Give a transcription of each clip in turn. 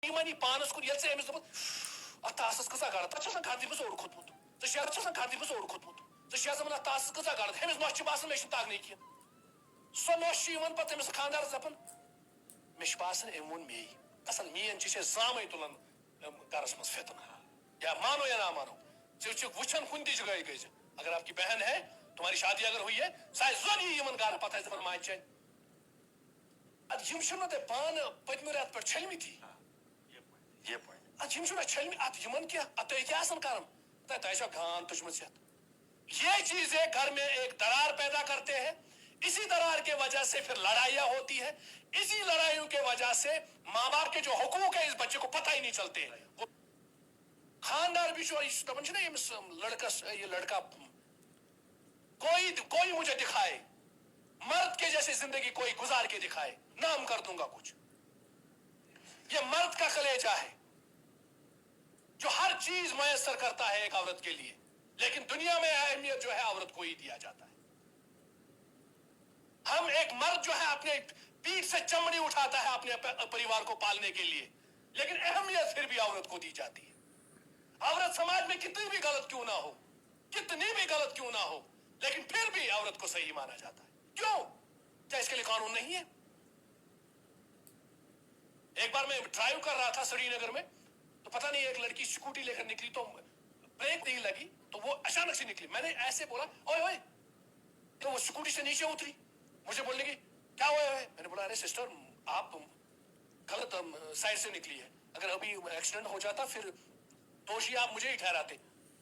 ایمانی پانس کن یل سے امس دپت ات تاسس کسا گرد تک چھسن گردی مس اور کھوتمت ژے شہر چھسن گردی مس اور کھوتمت ژے شہر ات تاسس کسا گرد ہمس نوش باسان مے تگنے کی سو نوش پتہ امس خاندارس دپان مے باسان ام وون مے اصل مین چھ زامے تلان گرس مز فتنہ یا مانو یا نہ مانو ژے وچھان کن تہ جگہ گئی اگر آپ کی بہن ہے تمہاری شادی اگر ہوئی ہے سائے زون یہ گھر پتہ دپان ماج چین اد یم چھنا تہ پان پتمہ رات پہ چھلمتی ات یم چھنا چھلمت ات یمن کیا ات تہ کیا آسان کرن تہ چھا گان تجمت یہ چیزیں گھر میں ایک درار پیدا کرتے ہیں اسی درار کے وجہ سے پھر لڑائیاں ہوتی ہے اسی لڑائیوں کے وجہ سے ماں باپ کے جو حقوق ہے اس بچے کو پتہ ہی نہیں چلتے خاندار بھی دپان چھنا یمس لڑکس یہ لڑکا کوئی مجھے دکھائے مرد کے جیسے زندگی کوئی گزار کے دکھائے نام کر دوں گا کچھ یہ مرد کا کلیجہ ہے جو ہر چیز میسر کرتا ہے ایک عورت کے لیے لیکن دنیا میں اہمیت جو ہے عورت کو ہی دیا جاتا ہے ہم ایک مرد جو ہے اپنے پیٹ سے چمڑی اٹھاتا ہے اپنے پریوار کو پالنے کے لیے لیکن اہمیت پھر بھی عورت کو دی جاتی ہے عورت سماج میں کتنی بھی غلط کیوں نہ ہو کتنی بھی غلط کیوں نہ ہو لیکن پھر بھی عورت کو صحیح مانا جاتا ہے کیوں کیا اس کے لیے قانون نہیں ہے ایک بار میں ڈرائیو کر رہا تھا سری نگر میں تو پتہ نہیں ایک لڑکی اسکوٹی لے کر نکلی تو بریک نہیں لگی تو وہ اچانک سے نکلی میں نے ایسے بولا اوئے اوئے تو وہ اسکوٹی سے نیچے اتری مجھے بولنے کی کیا ہوا ہے میں نے بولا ارے سسٹر آپ غلط سائڈ سے نکلی ہے اگر ابھی ایکسیڈنٹ ہو جاتا پھر دوشی آپ مجھے ہی ٹھہراتے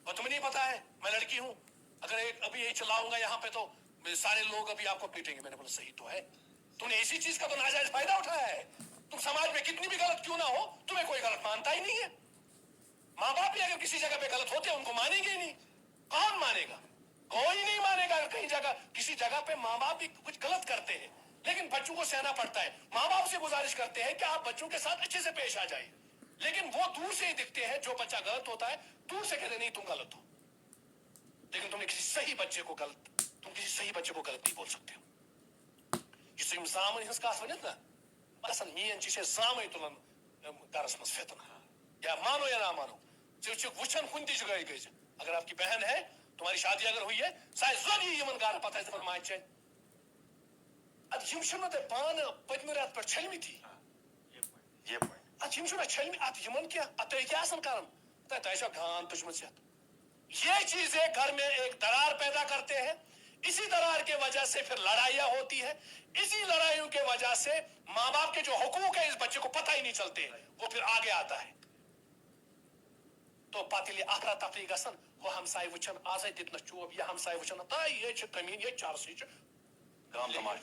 اور تمہیں نہیں پتا ہے میں لڑکی ہوں اگر ابھی یہ چلاؤں گا یہاں پہ تو سارے لوگ ابھی آپ کو پیٹیں گے میں نے بولا صحیح تو ہے تم نے اسی چیز کا تو ناجائز فائدہ اٹھایا ہے تم سماج میں کتنی بھی غلط کیوں نہ ہو تمہیں کوئی غلط مانتا ہی نہیں ہے ماں باپ بھی اگر کسی جگہ پہ غلط ہوتے ہیں ان کو مانیں گے ہی نہیں کون مانے گا کوئی نہیں مانے گا کہیں جگہ کسی جگہ پہ ماں باپ بھی کچھ غلط کرتے ہیں لیکن بچوں کو سہنا پڑتا ہے ماں باپ سے گزارش کرتے ہیں کہ آپ بچوں کے ساتھ اچھے سے پیش آ جائیں لیکن وہ دور سے ہی دکھتے ہیں جو بچہ غلط ہوتا ہے دور سے کہتے نہیں تم غلط ہو لیکن تم نے کسی صحیح بچے کو غلط نہیں بول سکتے ہو یہ زامن ہز کت ونت نا اصل مین چھ زامے تلان گرس مز فتنہ یا مانو یا نہ مانو ژے وچھان کن تہ جگہ گئی اگر آپ کی بہن ہے تمہاری شادی اگر ہوئی ہے سائے زون یہ گھر پتہ دپان ماج چین اد یم چھنا تہ پان پتمہ رات پہ چھلمتی ات یم چھنا چھلمت ات یمن کیا ات تہ کیا آسان کرن تہ چھا گان تجمت یہ چیزیں گھر میں ایک درار پیدا کرتے ہیں اسی درار کے وجہ سے پھر لڑائیاں ہوتی ہے اسی لڑائیوں کے وجہ سے ماں باپ کے جو حقوق ہے اس بچے کو پتہ ہی نہیں چلتے وہ پھر آگے آتا ہے تو پتہ افرا تفری گسن وہ ہمسائے وچھن آز دت چوب یہ ہمسائے وچھن تا یہ کمین یہ چارسی گام تماش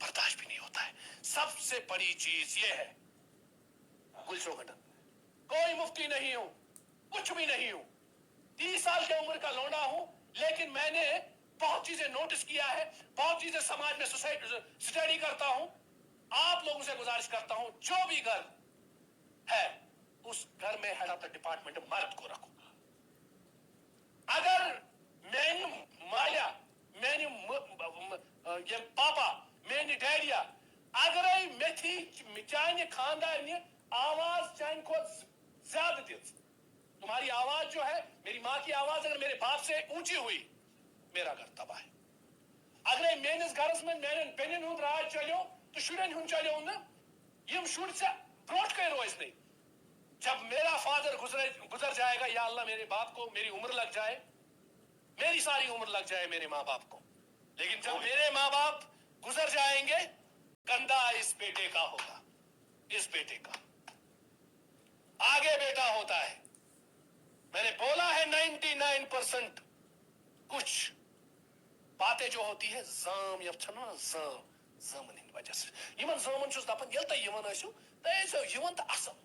برداشت بھی نہیں ہوتا ہے سب سے بڑی چیز یہ ہے گلشو گھٹن کوئی مفتی نہیں ہوں کچھ بھی نہیں ہوں 30 سال کی عمر کا لونڈا ہوں لیکن میں نے بہت چیزیں نوٹس کیا ہے بہت چیزیں سماج میں اسٹڈی کرتا ہوں آپ لوگوں سے گزارش کرتا ہوں جو بھی گھر ہے اس گھر میں ہیڈ آف دا ڈپارٹمنٹ مرد کو رکھو اگر میں مالیا میں پاپا میں ڈیڈیا اگر میں چانہ خاندان آواز چانہ کھت زیادہ دس تمہاری آواز جو ہے میری ماں کی آواز اگر میرے باپ سے اونچی ہوئی میرا گھر تباہ ہے اگر میس گھرس میں میرے بین ہند راج چلو تو شرین ہند چلو نا یم شر سے بروٹ کن روز نہیں جب میرا فادر گزر جائے گا یا اللہ میرے باپ کو میری عمر لگ جائے میری ساری عمر لگ جائے میرے ماں باپ کو لیکن جب میرے ماں باپ گزر جائیں گے کندھا اس بیٹے کا ہوگا اس بیٹے کا آگے بیٹا ہوتا ہے میں نے بولا ہے 99% کچھ باتیں جو ہوتی ہے زام یا چھنا زامن ہند وجہ سے یمن زامن چھس دپان یل تہ یمن ٲسِو تہ ٲسِو یمن تہ اصل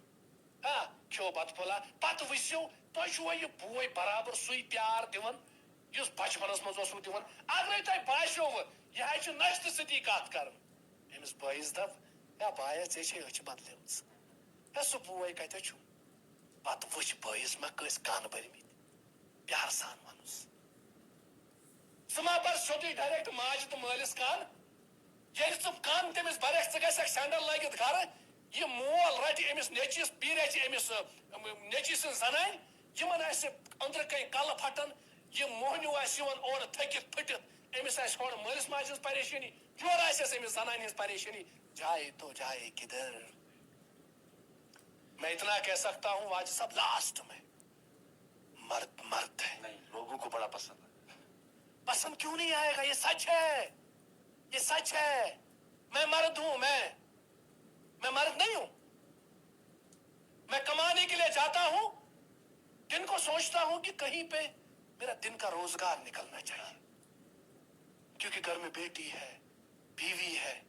ہاں کھیو بت پھولا پتہ وٕچھِو تۄہہِ چھُوا یہِ بوے برابر سُے پیار دِوان یُس بچپنس منٛز اوسوٕ دِوان اگرے تۄہہِ باسیووٕ یہِ حظ چھُ نشتہٕ سۭتی کتھ کران أمِس بٲیِس دپ یا بایا ژےٚ چھے أچھ بدلیمٕژ ہے سُہ بوے کتہِ چھُ پتہٕ وٕچھ بٲیِس ما کٲنٛسہِ کن بٔرمٕتۍ پیار سان ونُس ژٕ ما بر سیوٚدُے ڈایریکٹ ماجہِ تہٕ مٲلِس کن ییٚلہِ ژٕ کن تٔمِس برکھ ژٕ گژھکھ سینڈل لٲگِتھ گرٕ یہ مول رٹہِ أمِس نیٚچوِس بیٚیہِ رچہِ أمِس نیٚچوِ سٕنٛز زنانہِ یِمن آسہِ أنٛدرٕ کَنہِ کَلہٕ پھٹان یہ موہنیو آسہِ یِوان اورٕ تھٔکِتھ پھٔٹِتھ أمِس آسہِ ہورٕ مٲلِس ماجہِ ہٕنٛز پریشٲنی یورٕ آسٮ۪س أمِس زنانہِ ہٕنٛز پریشٲنی جائے تو جائے کدھر میں اتنا کہہ سکتا ہوں آج سب لاسٹ میں مرد مرد ہے نہیں لوگوں کو بڑا پسند ہے. پسند کیوں نہیں آئے گا یہ سچ ہے یہ سچ ہے میں مرد ہوں میں مرد نہیں ہوں میں کمانے کے لیے جاتا ہوں دن کو سوچتا ہوں کہ کہیں پہ میرا دن کا روزگار نکلنا چاہیے کیونکہ گھر میں بیٹی ہے بیوی ہے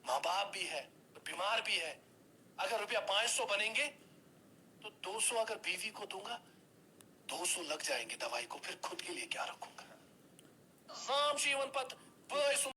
ماں باپ بھی ہے بیمار بھی ہے اگر روپیہ 500 بنیں گے تو 200 اگر بیوی کو دوں گا 200 لگ جائیں گے دوائی کو پھر خود کے لیے کیا رکھوں گا شام چھ یِوان پتہٕ بٲے سُنٛد